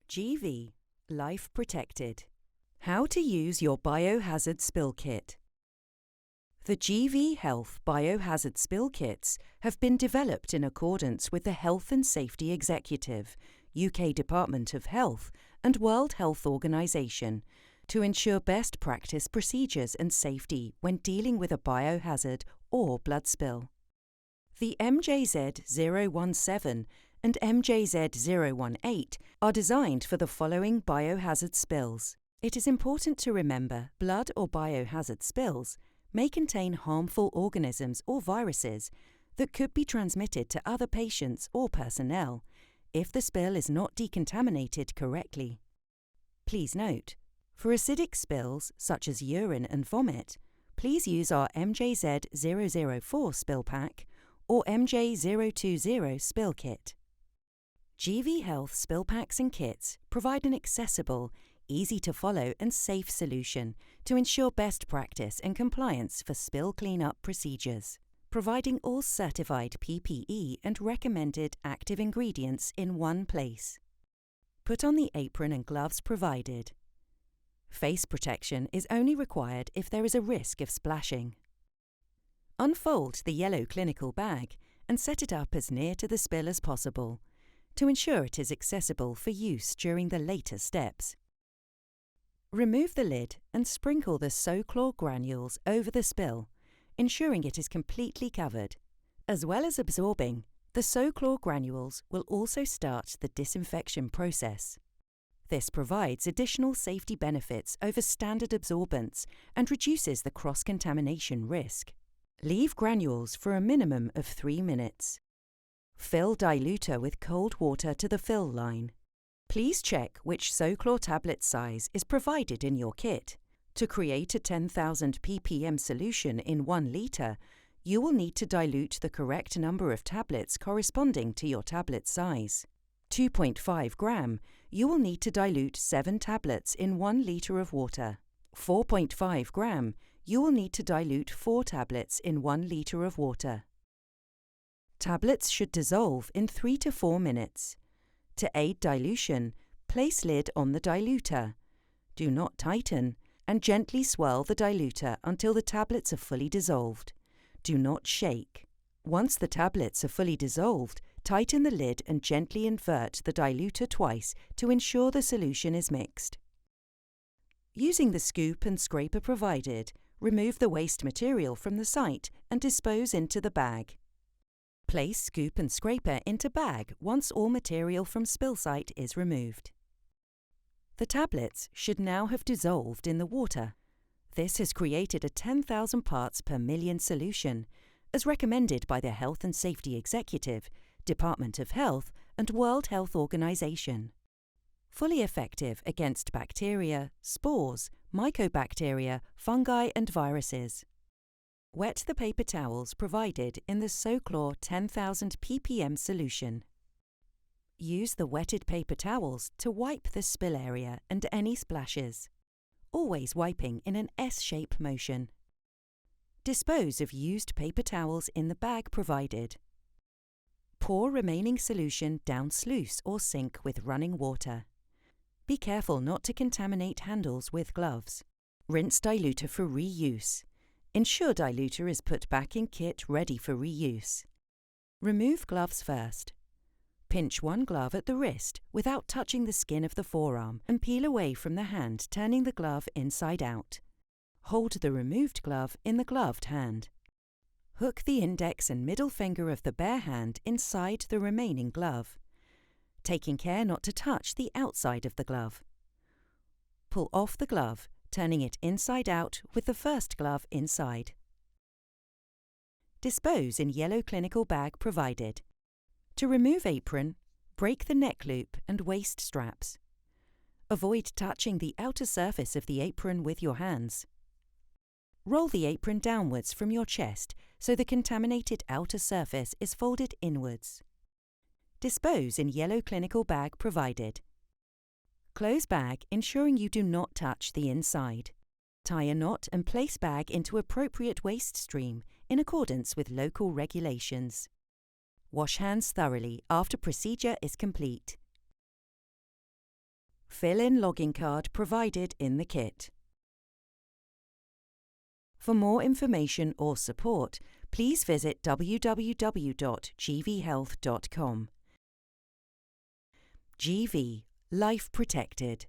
GV, Life Protected. How to use your Biohazard Spill Kit. The GV Health Biohazard Spill Kits have been developed in accordance with the Health and Safety Executive, UK Department of Health and World Health Organization to ensure best practice procedures and safety when dealing with a biohazard or blood spill. The MJZ017 and MJZ018 are designed for the following biohazard spills. It is important to remember blood or biohazard spills may contain harmful organisms or viruses that could be transmitted to other patients or personnel if the spill is not decontaminated correctly. Please note, for acidic spills such as urine and vomit, please use our MJZ004 spill pack or MJ020 spill kit. GV Health spill packs and kits provide an accessible, easy-to-follow and safe solution to ensure best practice and compliance for spill cleanup procedures, providing all certified PPE and recommended active ingredients in one place. Put on the apron and gloves provided. Face protection is only required if there is a risk of splashing. Unfold the yellow clinical bag and set it up as near to the spill as possible to ensure it is accessible for use during the later steps. Remove the lid and sprinkle the SoChlor granules over the spill, ensuring it is completely covered. As well as absorbing, the SoChlor granules will also start the disinfection process. This provides additional safety benefits over standard absorbents and reduces the cross-contamination risk. Leave granules for a minimum of 3 minutes. Fill diluter with cold water to the fill line. Please check which SoChlor tablet size is provided in your kit. To create a 10,000 ppm solution in 1 litre, you will need to dilute the correct number of tablets corresponding to your tablet size. 2.5 gram, you will need to dilute 7 tablets in 1 litre of water. 4.5 gram, you will need to dilute 4 tablets in 1 litre of water. Tablets should dissolve in 3 to 4 minutes. To aid dilution, place lid on the diluter. Do not tighten, and gently swirl the diluter until the tablets are fully dissolved. Do not shake. Once the tablets are fully dissolved, tighten the lid and gently invert the diluter twice to ensure the solution is mixed. Using the scoop and scraper provided, remove the waste material from the site and dispose into the bag. Place scoop and scraper into bag once all material from spill site is removed. The tablets should now have dissolved in the water. This has created a 10,000 parts per million solution, as recommended by the Health and Safety Executive, Department of Health and World Health Organization. Fully effective against bacteria, spores, mycobacteria, fungi and viruses. Wet the paper towels provided in the SoChlor 10,000 ppm solution. Use the wetted paper towels to wipe the spill area and any splashes, always wiping in an S-shape motion. Dispose of used paper towels in the bag provided. Pour remaining solution down sluice or sink with running water. Be careful not to contaminate handles with gloves. Rinse diluter for reuse. Ensure diluter is put back in kit ready for reuse. Remove gloves first. Pinch one glove at the wrist without touching the skin of the forearm and peel away from the hand, turning the glove inside out. Hold the removed glove in the gloved hand. Hook the index and middle finger of the bare hand inside the remaining glove, taking care not to touch the outside of the glove. Pull off the glove, turning it inside out with the first glove inside. Dispose in yellow clinical bag provided. To remove apron, break the neck loop and waist straps. Avoid touching the outer surface of the apron with your hands. Roll the apron downwards from your chest so the contaminated outer surface is folded inwards. Dispose in yellow clinical bag provided. Close bag, ensuring you do not touch the inside. Tie a knot and place bag into appropriate waste stream in accordance with local regulations. Wash hands thoroughly after procedure is complete. fill-in login card provided in the kit. For more information or support, please visit www.gvhealth.com. GV – Life Protected.